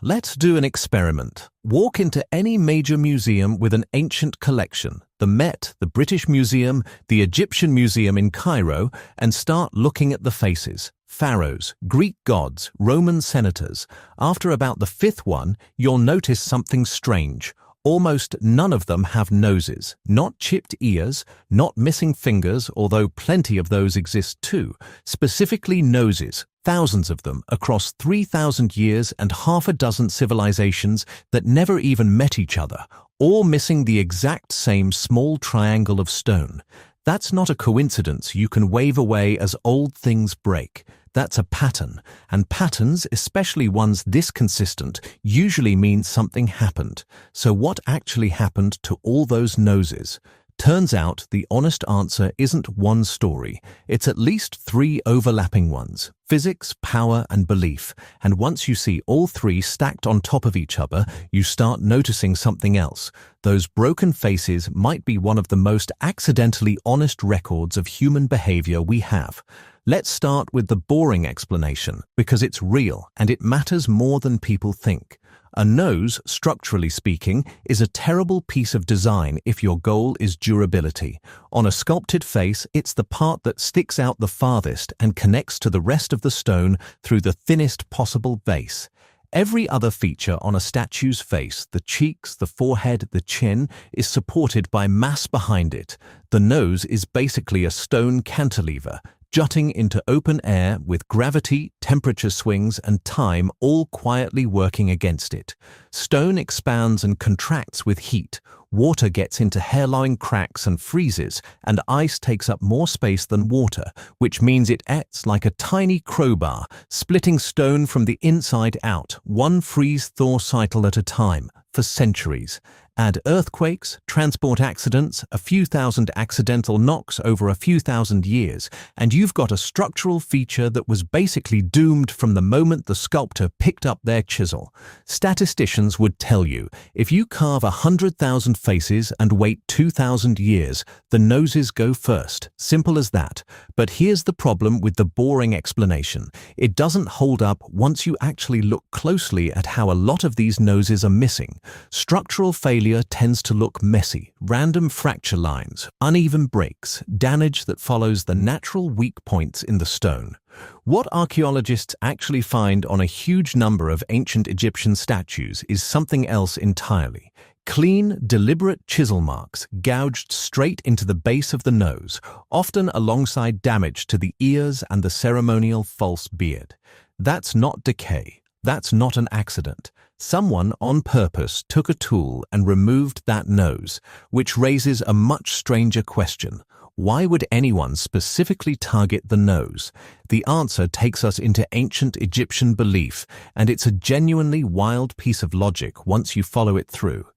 Let's do an experiment. Walk into any major museum with an ancient collection, the Met, the British Museum, the Egyptian Museum in Cairo, and start looking at the faces. Pharaohs, Greek gods, Roman senators. After about the fifth one, you'll notice something strange. Almost none of them have noses, not chipped ears, not missing fingers, although plenty of those exist too. Specifically noses, thousands of them across 3,000 years and half a dozen civilizations that never even met each other, all missing the exact same small triangle of stone. That's not a coincidence you can wave away as old things break. That's a pattern, and patterns, especially ones this consistent, usually mean something happened. So what actually happened to all those noses? Turns out the honest answer isn't one story. It's at least three overlapping ones: physics, power, and belief. And once you see all three stacked on top of each other, you start noticing something else. Those broken faces might be one of the most accidentally honest records of human behavior we have. Let's start with the boring explanation, because it's real and it matters more than people think. A nose, structurally speaking, is a terrible piece of design if your goal is durability. On a sculpted face, it's the part that sticks out the farthest and connects to the rest of the stone through the thinnest possible base. Every other feature on a statue's face, the cheeks, the forehead, the chin, is supported by mass behind it. The nose is basically a stone cantilever, jutting into open air with gravity, temperature swings, and time all quietly working against it. Stone expands and contracts with heat. Water gets into hairline cracks and freezes, and ice takes up more space than water, which means it acts like a tiny crowbar, splitting stone from the inside out, one freeze-thaw cycle at a time, for centuries. Add earthquakes, transport accidents, a few thousand accidental knocks over a few thousand years, and you've got a structural feature that was basically doomed from the moment the sculptor picked up their chisel. Statisticians would tell you, if you carve 100,000 faces and wait 2,000 years, the noses go first. Simple as that. But here's the problem with the boring explanation. It doesn't hold up once you actually look closely at how a lot of these noses are missing. Structural failure tends to look messy, random fracture lines, uneven breaks, damage that follows the natural weak points in the stone. What archaeologists actually find on a huge number of ancient Egyptian statues is something else entirely. Clean, deliberate chisel marks gouged straight into the base of the nose, often alongside damage to the ears and the ceremonial false beard. That's not decay. That's not an accident. Someone on purpose took a tool and removed that nose, which raises a much stranger question. Why would anyone specifically target the nose? The answer takes us into ancient Egyptian belief, and it's a genuinely wild piece of logic once you follow it through.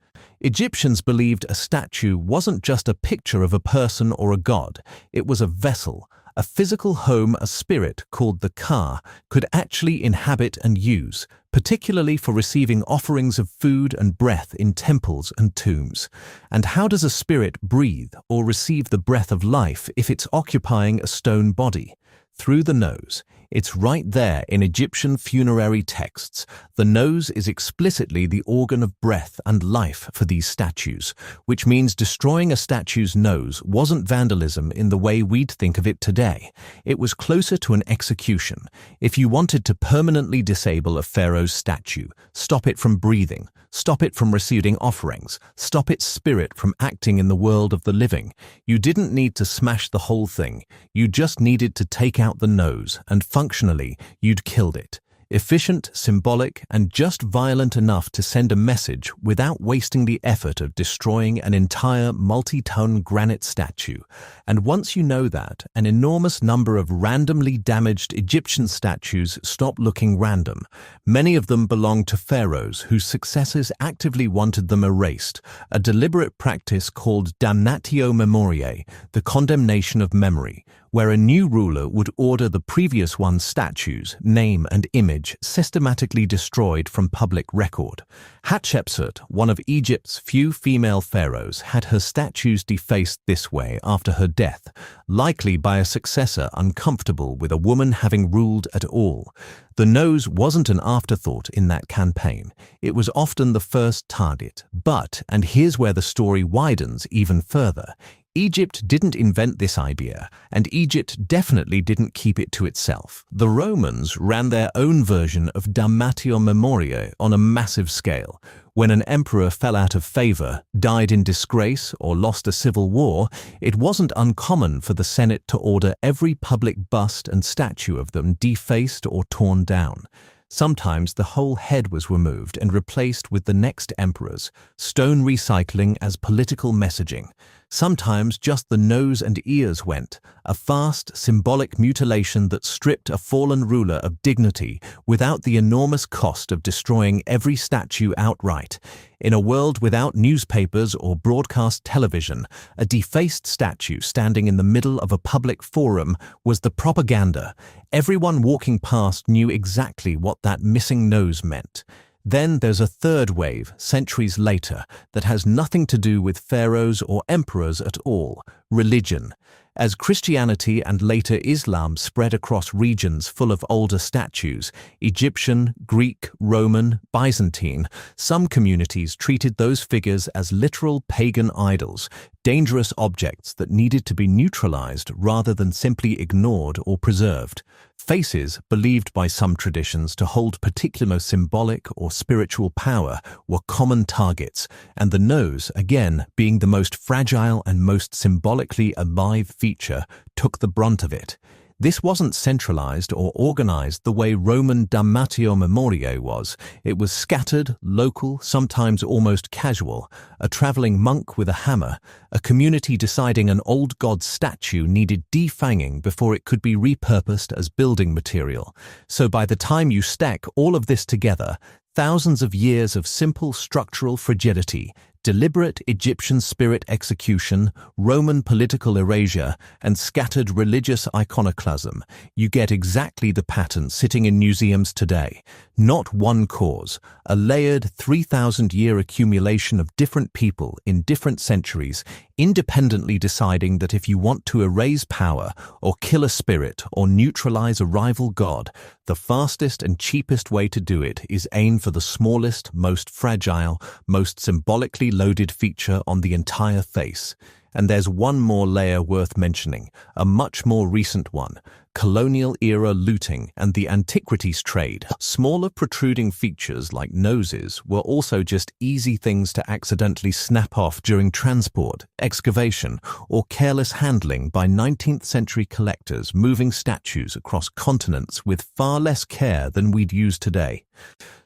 Egyptians believed a statue wasn't just a picture of a person or a god, it was a vessel. A physical home a spirit, called the Ka, could actually inhabit and use, particularly for receiving offerings of food and breath in temples and tombs. And how does a spirit breathe or receive the breath of life if it's occupying a stone body? Through the nose. It's right there in Egyptian funerary texts. The nose is explicitly the organ of breath and life for these statues, which means destroying a statue's nose wasn't vandalism in the way we'd think of it today. It was closer to an execution. If you wanted to permanently disable a pharaoh's statue, stop it from breathing, stop it from receiving offerings, stop its spirit from acting in the world of the living, you didn't need to smash the whole thing. You just needed to take out the nose, and functionally, you'd killed it. Efficient, symbolic, and just violent enough to send a message without wasting the effort of destroying an entire multi-ton granite statue. And once you know that, an enormous number of randomly damaged Egyptian statues stop looking random. Many of them belong to pharaohs whose successors actively wanted them erased, a deliberate practice called damnatio memoriae, the condemnation of memory, where a new ruler would order the previous one's statues, name and image systematically destroyed from public record. Hatshepsut, one of Egypt's few female pharaohs, had her statues defaced this way after her death, likely by a successor uncomfortable with a woman having ruled at all. The nose wasn't an afterthought in that campaign. It was often the first target. But, and here's where the story widens even further, Egypt didn't invent this idea, and Egypt definitely didn't keep it to itself. The Romans ran their own version of damnatio memoriae on a massive scale. When an emperor fell out of favor, died in disgrace, or lost a civil war, it wasn't uncommon for the Senate to order every public bust and statue of them defaced or torn down. Sometimes the whole head was removed and replaced with the next emperor's, stone recycling as political messaging. Sometimes just the nose and ears went, a fast, symbolic mutilation that stripped a fallen ruler of dignity without the enormous cost of destroying every statue outright. In a world without newspapers or broadcast television, a defaced statue standing in the middle of a public forum was the propaganda. Everyone walking past knew exactly what that missing nose meant. Then there's a third wave, centuries later, that has nothing to do with pharaohs or emperors at all: religion. As Christianity and later Islam spread across regions full of older statues, Egyptian, Greek, Roman, Byzantine, some communities treated those figures as literal pagan idols, dangerous objects that needed to be neutralized rather than simply ignored or preserved. Faces, believed by some traditions to hold particular symbolic or spiritual power, were common targets, and the nose, again being the most fragile and most symbolically alive feature, took the brunt of it. This wasn't centralized or organized the way Roman damnatio memoriae was. It was scattered, local, sometimes almost casual, a traveling monk with a hammer, a community deciding an old god's statue needed defanging before it could be repurposed as building material. So by the time you stack all of this together, thousands of years of simple structural fragility, deliberate Egyptian spirit execution, Roman political erasure, and scattered religious iconoclasm, you get exactly the pattern sitting in museums today. Not one cause, a layered 3,000-year accumulation of different people in different centuries, independently deciding that if you want to erase power, or kill a spirit, or neutralize a rival god, the fastest and cheapest way to do it is aim for the smallest, most fragile, most symbolically loaded feature on the entire face. And there's one more layer worth mentioning, a much more recent one: colonial-era looting and the antiquities trade. Smaller protruding features like noses were also just easy things to accidentally snap off during transport, excavation, or careless handling by 19th century collectors moving statues across continents with far less care than we'd use today.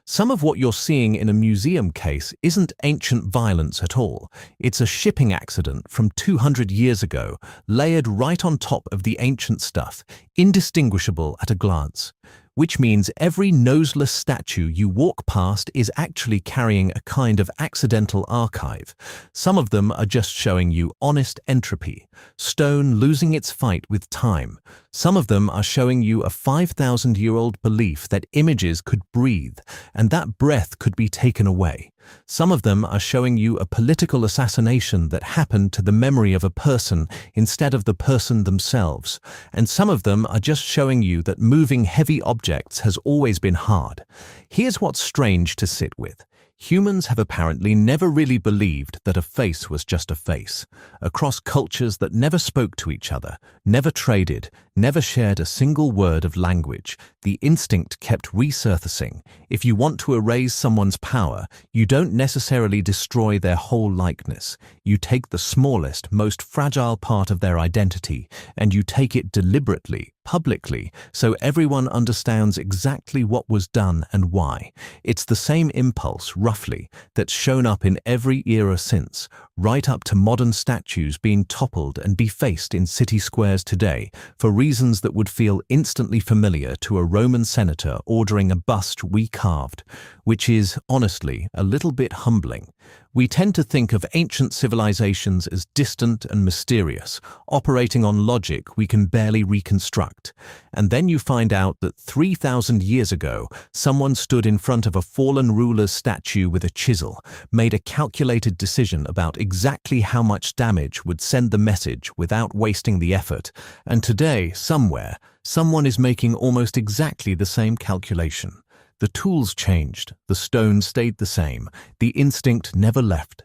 Some of what you're seeing in a museum case isn't ancient violence at all. It's a shipping accident from 200 years ago, layered right on top of the ancient stuff, indistinguishable at a glance. Which means every noseless statue you walk past is actually carrying a kind of accidental archive. Some of them are just showing you honest entropy, stone losing its fight with time. Some of them are showing you a 5,000-year-old belief that images could breathe, and that breath could be taken away. Some of them are showing you a political assassination that happened to the memory of a person instead of the person themselves. And some of them are just showing you that moving heavy objects has always been hard. Here's what's strange to sit with. Humans have apparently never really believed that a face was just a face. Across cultures that never spoke to each other, never traded, never shared a single word of language, the instinct kept resurfacing. If you want to erase someone's power, you don't necessarily destroy their whole likeness. You take the smallest, most fragile part of their identity, and you take it deliberately, publicly, so everyone understands exactly what was done and why. It's the same impulse, roughly, that's shown up in every era since, right up to modern statues being toppled and defaced in city squares today for reasons that would feel instantly familiar to a Roman senator ordering a bust recarved, which is, honestly, a little bit humbling. We tend to think of ancient civilizations as distant and mysterious, operating on logic we can barely reconstruct. And then you find out that 3,000 years ago, someone stood in front of a fallen ruler's statue with a chisel, made a calculated decision about exactly how much damage would send the message without wasting the effort. And today, somewhere, someone is making almost exactly the same calculation. The tools changed, the stone stayed the same, the instinct never left.